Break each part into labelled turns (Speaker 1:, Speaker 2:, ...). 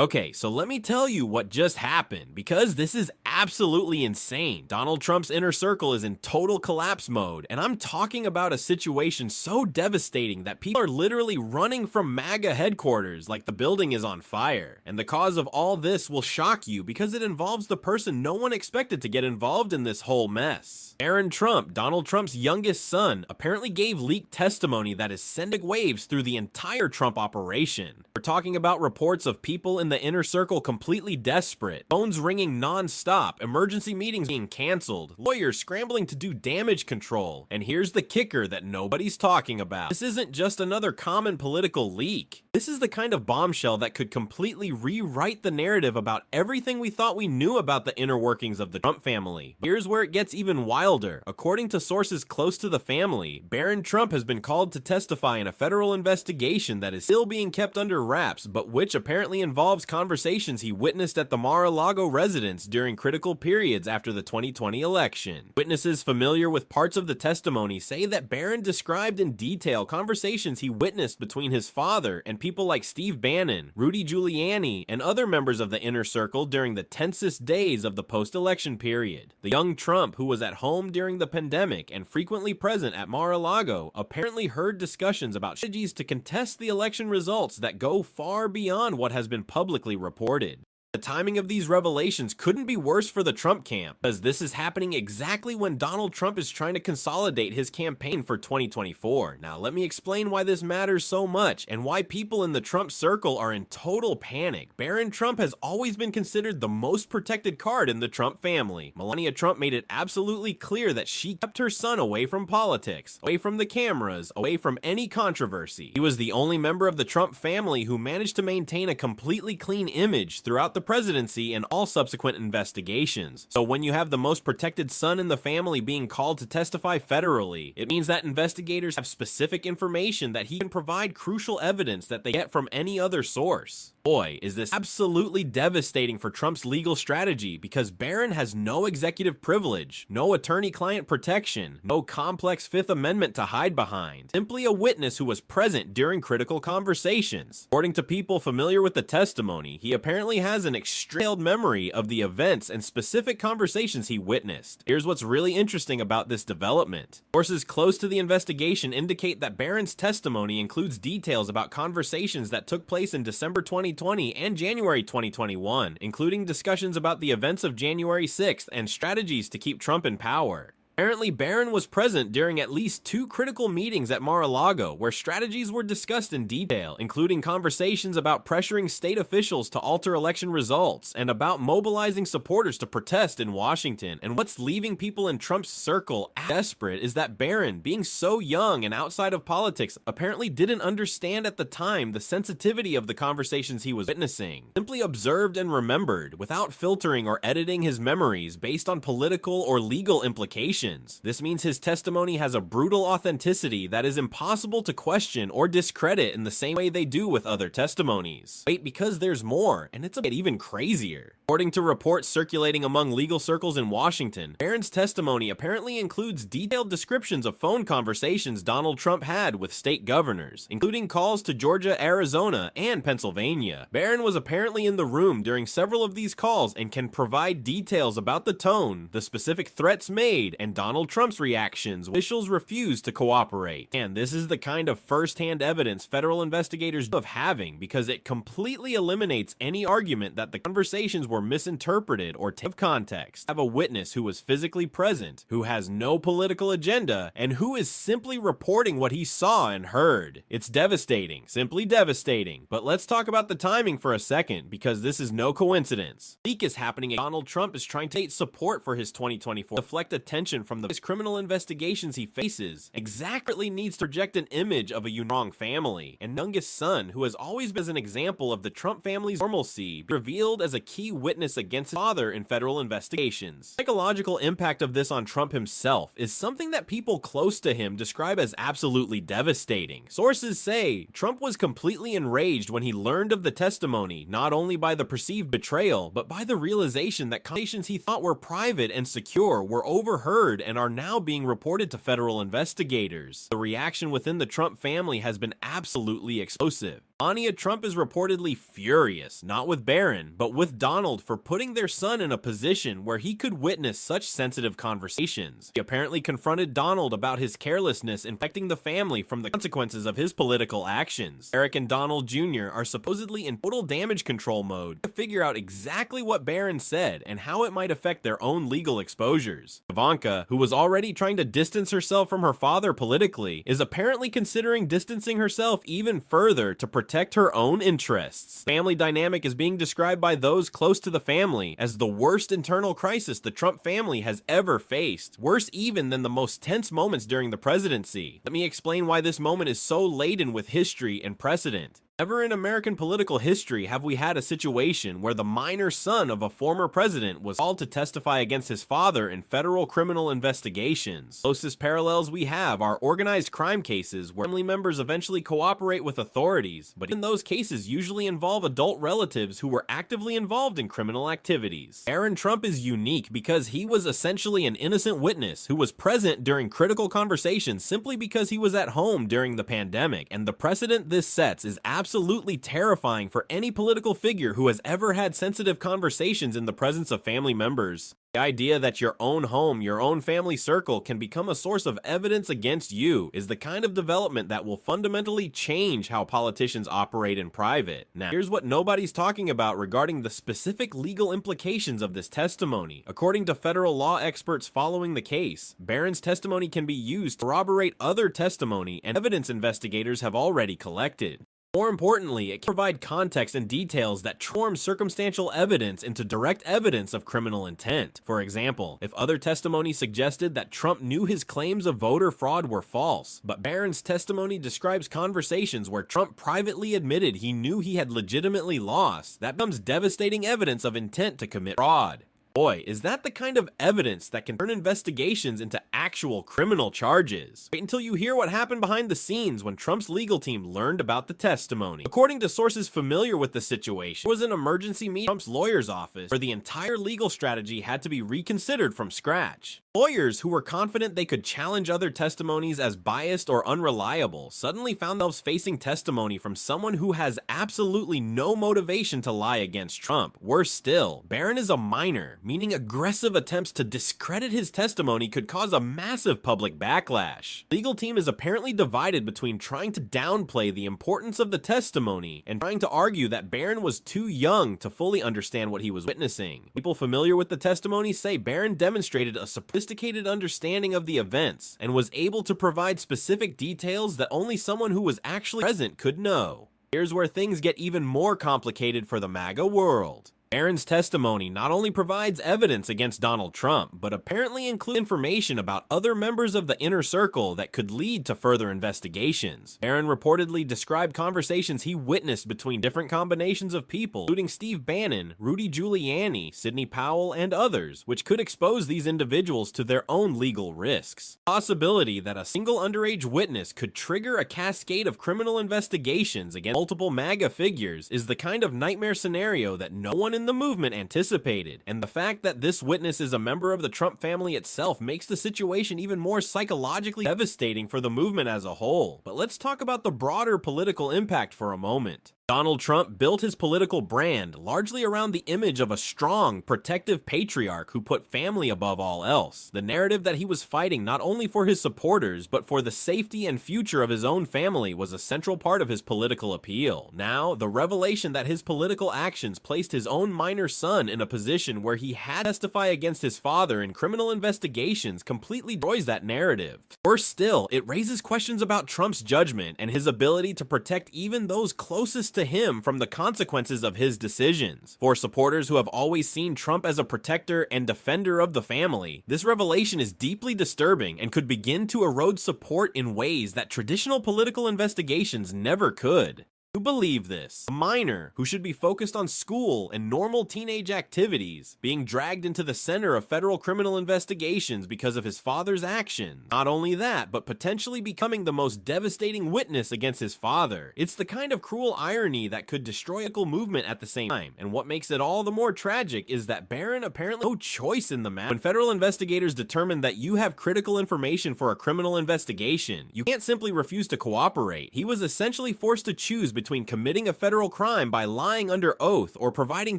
Speaker 1: Okay, so let me tell you what just happened, because this is absolutely insane. Donald Trump's inner circle is in total collapse mode, and I'm talking about a situation so devastating that people are literally running from MAGA headquarters like the building is on fire. And the cause of all this will shock you because it involves the person no one expected to get involved in this whole mess. Barron Trump, Donald Trump's youngest son, apparently gave leaked testimony that is sending waves through the entire Trump operation. We're talking about reports of people in the inner circle completely desperate, phones ringing non-stop, emergency meetings being canceled, lawyers scrambling to do damage control. And here's the kicker that nobody's talking about. This isn't just another common political leak. This is the kind of bombshell that could completely rewrite the narrative about everything we thought we knew about the inner workings of the Trump family. Here's where it gets even wilder. According to sources close to the family, Barron Trump has been called to testify in a federal investigation that is still being kept under wraps, but which apparently involves conversations he witnessed at the Mar-a-Lago residence during critical periods after the 2020 election. Witnesses familiar with parts of the testimony say that Barron described in detail conversations he witnessed between his father and people like Steve Bannon, Rudy Giuliani, and other members of the inner circle during the tensest days of the post-election period. The young Trump, who was at home during the pandemic and frequently present at Mar-a-Lago, apparently heard discussions about strategies to contest the election results that go far beyond what has been publicly reported. The timing of these revelations couldn't be worse for the Trump camp, as this is happening exactly when Donald Trump is trying to consolidate his campaign for 2024. Now, let me explain why this matters so much and why people in the Trump circle are in total panic. Barron Trump has always been considered the most protected card in the Trump family. Melania Trump made it absolutely clear that she kept her son away from politics, away from the cameras, away from any controversy. He was the only member of the Trump family who managed to maintain a completely clean image throughout the presidency and all subsequent investigations. So when you have the most protected son in the family being called to testify federally, it means that investigators have specific information that he can provide crucial evidence that they get from any other source. Boy, is this absolutely devastating for Trump's legal strategy, because Barron has no executive privilege, no attorney-client protection, no complex Fifth Amendment to hide behind, simply a witness who was present during critical conversations. According to people familiar with the testimony, he apparently has an extreme memory of the events and specific conversations he witnessed. Here's what's really interesting about this development. Sources close to the investigation indicate that Barron's testimony includes details about conversations that took place in December 2020 and January 2021, including discussions about the events of January 6th and strategies to keep Trump in power. Apparently, Barron was present during at least 2 critical meetings at Mar-a-Lago where strategies were discussed in detail, including conversations about pressuring state officials to alter election results and about mobilizing supporters to protest in Washington. And what's leaving people in Trump's circle desperate is that Barron, being so young and outside of politics, apparently didn't understand at the time the sensitivity of the conversations he was witnessing. Simply observed and remembered, without filtering or editing his memories based on political or legal implications. This means his testimony has a brutal authenticity that is impossible to question or discredit in the same way they do with other testimonies. Wait, because there's more, and it's a bit even crazier. According to reports circulating among legal circles in Washington, Barron's testimony apparently includes detailed descriptions of phone conversations Donald Trump had with state governors, including calls to Georgia, Arizona, and Pennsylvania. Barron was apparently in the room during several of these calls and can provide details about the tone, the specific threats made, and Donald Trump's reactions. Officials refused to cooperate. And this is the kind of first-hand evidence federal investigators love having, because it completely eliminates any argument that the conversations were misinterpreted or taken out of context. Have a witness who was physically present, who has no political agenda, and who is simply reporting what he saw and heard. It's devastating, simply devastating. But let's talk about the timing for a second, because this is no coincidence. The leak is happening as Donald Trump is trying to get support for his 2024, deflect attention from the criminal investigations he faces, exactly needs to project an image of a strong family, and youngest son, who has always been an example of the Trump family's normalcy, revealed as a key witness against his father in federal investigations. The psychological impact of this on Trump himself is something that people close to him describe as absolutely devastating. Sources say Trump was completely enraged when he learned of the testimony, not only by the perceived betrayal, but by the realization that conversations he thought were private and secure were overheard and are now being reported to federal investigators. The reaction within the Trump family has been absolutely explosive. Melania Trump is reportedly furious, not with Barron, but with Donald for putting their son in a position where he could witness such sensitive conversations. He apparently confronted Donald about his carelessness in protecting the family from the consequences of his political actions. Eric and Donald Jr. are supposedly in total damage control mode to figure out exactly what Barron said and how it might affect their own legal exposures. Ivanka, who was already trying to distance herself from her father politically, is apparently considering distancing herself even further to protect her own interests. The family dynamic is being described by those close to the family as the worst internal crisis the Trump family has ever faced, worse even than the most tense moments during the presidency. Let me explain why this moment is so laden with history and precedent. Never in American political history have we had a situation where the minor son of a former president was called to testify against his father in federal criminal investigations. Closest parallels we have are organized crime cases where family members eventually cooperate with authorities, but in those cases usually involve adult relatives who were actively involved in criminal activities. Barron Trump is unique because he was essentially an innocent witness who was present during critical conversations simply because he was at home during the pandemic, and the precedent this sets is absolutely terrifying for any political figure who has ever had sensitive conversations in the presence of family members. The idea that your own home, your own family circle can become a source of evidence against you is the kind of development that will fundamentally change how politicians operate in private. Now, here's what nobody's talking about regarding the specific legal implications of this testimony. According to federal law experts following the case, Barron's testimony can be used to corroborate other testimony and evidence investigators have already collected. More importantly, it can provide context and details that transform circumstantial evidence into direct evidence of criminal intent. For example, if other testimony suggested that Trump knew his claims of voter fraud were false, but Barron's testimony describes conversations where Trump privately admitted he knew he had legitimately lost, that becomes devastating evidence of intent to commit fraud. Boy, is that the kind of evidence that can turn investigations into actual criminal charges. Wait until you hear what happened behind the scenes when Trump's legal team learned about the testimony. According to sources familiar with the situation, there was an emergency meeting at Trump's lawyer's office where the entire legal strategy had to be reconsidered from scratch. Lawyers who were confident they could challenge other testimonies as biased or unreliable suddenly found themselves facing testimony from someone who has absolutely no motivation to lie against Trump. Worse still, Barron is a minor, meaning aggressive attempts to discredit his testimony could cause a massive public backlash. The legal team is apparently divided between trying to downplay the importance of the testimony and trying to argue that Barron was too young to fully understand what he was witnessing. People familiar with the testimony say Barron demonstrated a sophisticated understanding of the events and was able to provide specific details that only someone who was actually present could know. Here's where things get even more complicated for the MAGA world. Barron's testimony not only provides evidence against Donald Trump, but apparently includes information about other members of the inner circle that could lead to further investigations. Barron reportedly described conversations he witnessed between different combinations of people, including Steve Bannon, Rudy Giuliani, Sidney Powell, and others, which could expose these individuals to their own legal risks. The possibility that a single underage witness could trigger a cascade of criminal investigations against multiple MAGA figures is the kind of nightmare scenario that no one in the movement anticipated, and the fact that this witness is a member of the Trump family itself makes the situation even more psychologically devastating for the movement as a whole. But let's talk about the broader political impact for a moment. Donald Trump built his political brand largely around the image of a strong, protective patriarch who put family above all else. The narrative that he was fighting not only for his supporters, but for the safety and future of his own family was a central part of his political appeal. Now, the revelation that his political actions placed his own minor son in a position where he had to testify against his father in criminal investigations completely destroys that narrative. Worse still, it raises questions about Trump's judgment and his ability to protect even those closest to him from the consequences of his decisions. For supporters who have always seen Trump as a protector and defender of the family, this revelation is deeply disturbing and could begin to erode support in ways that traditional political investigations never could. You believe this? A minor who should be focused on school and normal teenage activities being dragged into the center of federal criminal investigations because of his father's actions. Not only that, but potentially becoming the most devastating witness against his father. It's the kind of cruel irony that could destroy a movement at the same time. And what makes it all the more tragic is that Barron apparently had no choice in the matter. When federal investigators determine that you have critical information for a criminal investigation, you can't simply refuse to cooperate. He was essentially forced to choose between committing a federal crime by lying under oath or providing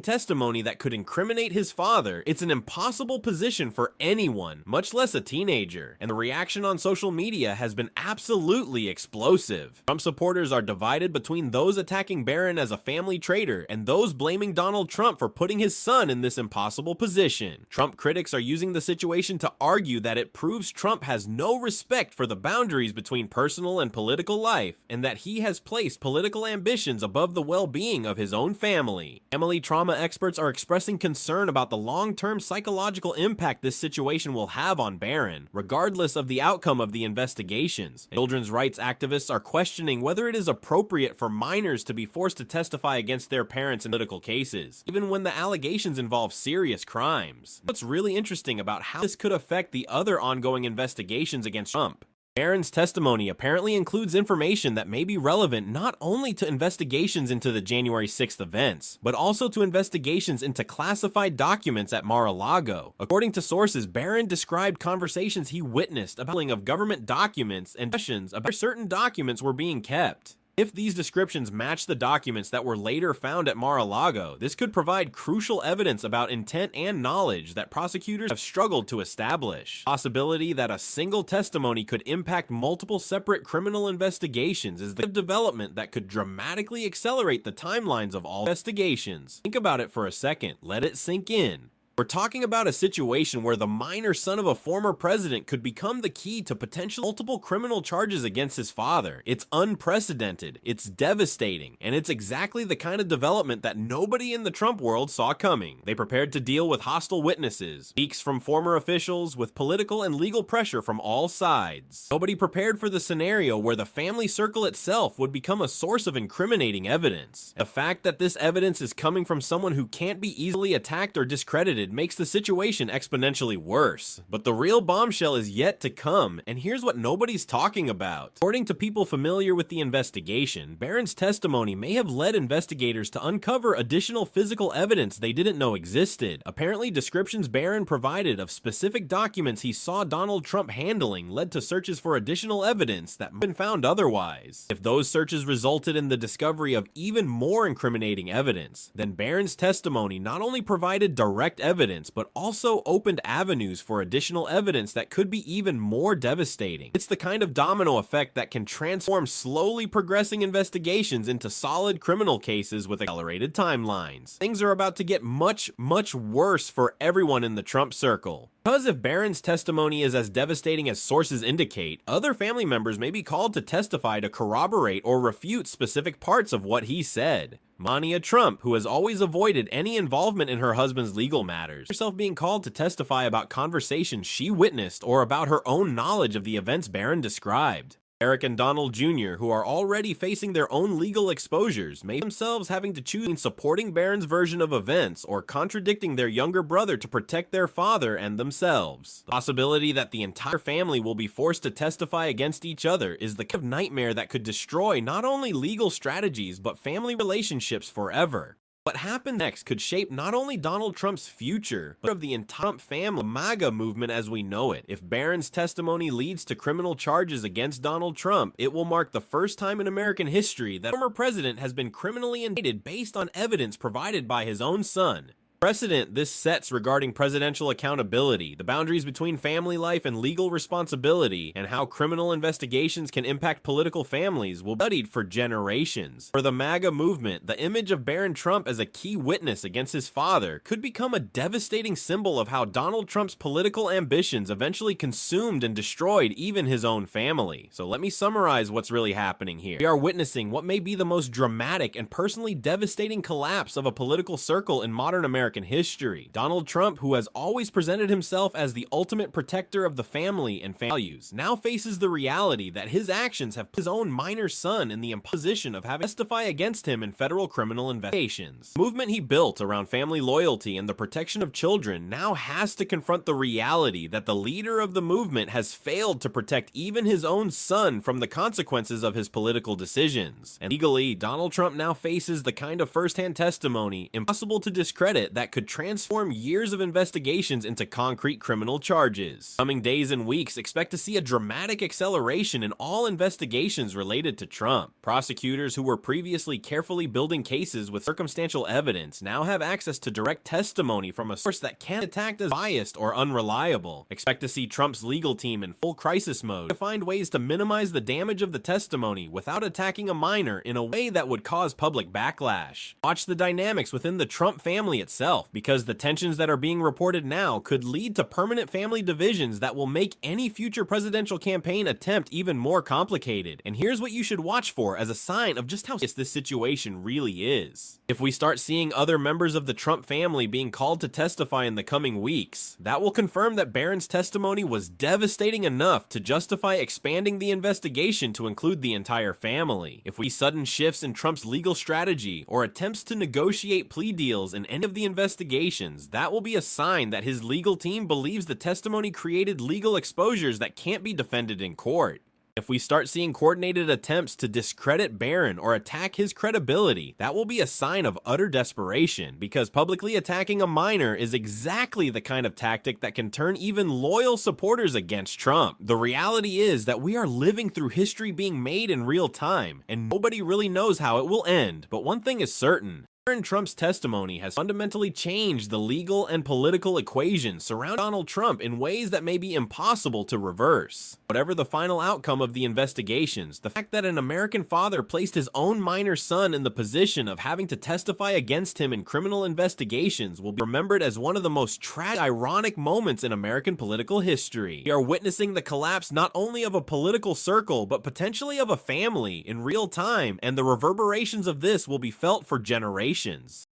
Speaker 1: testimony that could incriminate his father, it's an impossible position for anyone, much less a teenager, and the reaction on social media has been absolutely explosive. Trump supporters are divided between those attacking Barron as a family traitor and those blaming Donald Trump for putting his son in this impossible position. Trump critics are using the situation to argue that it proves Trump has no respect for the boundaries between personal and political life, and that he has placed political ambitions above the well-being of his own family. Family trauma experts are expressing concern about the long-term psychological impact this situation will have on Barron, regardless of the outcome of the investigations. Children's rights activists are questioning whether it is appropriate for minors to be forced to testify against their parents in political cases, even when the allegations involve serious crimes. What's really interesting about how this could affect the other ongoing investigations against Trump. Barron's testimony apparently includes information that may be relevant not only to investigations into the January 6th events, but also to investigations into classified documents at Mar-a-Lago. According to sources, Barron described conversations he witnessed about of government documents and questions about certain documents were being kept. If these descriptions match the documents that were later found at Mar-a-Lago, this could provide crucial evidence about intent and knowledge that prosecutors have struggled to establish. Possibility that a single testimony could impact multiple separate criminal investigations is the development that could dramatically accelerate the timelines of all investigations. Think about it for a second. Let it sink in. We're talking about a situation where the minor son of a former president could become the key to potential multiple criminal charges against his father. It's unprecedented, it's devastating, and it's exactly the kind of development that nobody in the Trump world saw coming. They prepared to deal with hostile witnesses, leaks from former officials, with political and legal pressure from all sides. Nobody prepared for the scenario where the family circle itself would become a source of incriminating evidence. The fact that this evidence is coming from someone who can't be easily attacked or discredited makes the situation exponentially worse. But the real bombshell is yet to come, and here's what nobody's talking about. According to people familiar with the investigation, Barron's testimony may have led investigators to uncover additional physical evidence they didn't know existed. Apparently, descriptions Barron provided of specific documents he saw Donald Trump handling led to searches for additional evidence that might have been found otherwise. If those searches resulted in the discovery of even more incriminating evidence, then Barron's testimony not only provided direct evidence, but also opened avenues for additional evidence that could be even more devastating. It's the kind of domino effect that can transform slowly progressing investigations into solid criminal cases with accelerated timelines. Things are about to get much worse for everyone in the Trump circle. Because if Barron's testimony is as devastating as sources indicate, other family members may be called to testify to corroborate or refute specific parts of what he said. Melania Trump, who has always avoided any involvement in her husband's legal matters, herself being called to testify about conversations she witnessed or about her own knowledge of the events Barron described. Eric and Donald Jr., who are already facing their own legal exposures, may themselves having to choose between supporting Barron's version of events or contradicting their younger brother to protect their father and themselves. The possibility that the entire family will be forced to testify against each other is the kind of nightmare that could destroy not only legal strategies but family relationships forever. What happened next could shape not only Donald Trump's future, but of the entire Trump family MAGA movement as we know it. If Barron's testimony leads to criminal charges against Donald Trump, it will mark the first time in American history that a former president has been criminally indicted based on evidence provided by his own son. Precedent this sets regarding presidential accountability, the boundaries between family life and legal responsibility, and how criminal investigations can impact political families will be studied for generations. For the MAGA movement, the image of Barron Trump as a key witness against his father could become a devastating symbol of how Donald Trump's political ambitions eventually consumed and destroyed even his own family. So let me summarize what's really happening here. We are witnessing what may be the most dramatic and personally devastating collapse of a political circle in modern American history. Donald Trump, who has always presented himself as the ultimate protector of the family and values, now faces the reality that his actions have put his own minor son in the position of having to testify against him in federal criminal investigations. The movement he built around family loyalty and the protection of children now has to confront the reality that the leader of the movement has failed to protect even his own son from the consequences of his political decisions. And legally, Donald Trump now faces the kind of first-hand testimony impossible to discredit that that could transform years of investigations into concrete criminal charges. Coming days and weeks, expect to see a dramatic acceleration in all investigations related to Trump. Prosecutors who were previously carefully building cases with circumstantial evidence now have access to direct testimony from a source that can be attacked as biased or unreliable. Expect to see Trump's legal team in full crisis mode to find ways to minimize the damage of the testimony without attacking a minor in a way that would cause public backlash. Watch the dynamics within the Trump family itself, because the tensions that are being reported now could lead to permanent family divisions that will make any future presidential campaign attempt even more complicated. And here's what you should watch for as a sign of just how serious this situation really is. If we start seeing other members of the Trump family being called to testify in the coming weeks, that will confirm that Barron's testimony was devastating enough to justify expanding the investigation to include the entire family. If we see sudden shifts in Trump's legal strategy or attempts to negotiate plea deals in any of the investigations, that will be a sign that his legal team believes the testimony created legal exposures that can't be defended in court. If we start seeing coordinated attempts to discredit Barron or attack his credibility, that will be a sign of utter desperation, because publicly attacking a minor is exactly the kind of tactic that can turn even loyal supporters against Trump. The reality is that we are living through history being made in real time, and nobody really knows how it will end, but one thing is certain. Barron Trump's testimony has fundamentally changed the legal and political equation surrounding Donald Trump in ways that may be impossible to reverse. Whatever the final outcome of the investigations, the fact that an American father placed his own minor son in the position of having to testify against him in criminal investigations will be remembered as one of the most tragic, ironic moments in American political history. We are witnessing the collapse not only of a political circle, but potentially of a family in real time, and the reverberations of this will be felt for generations.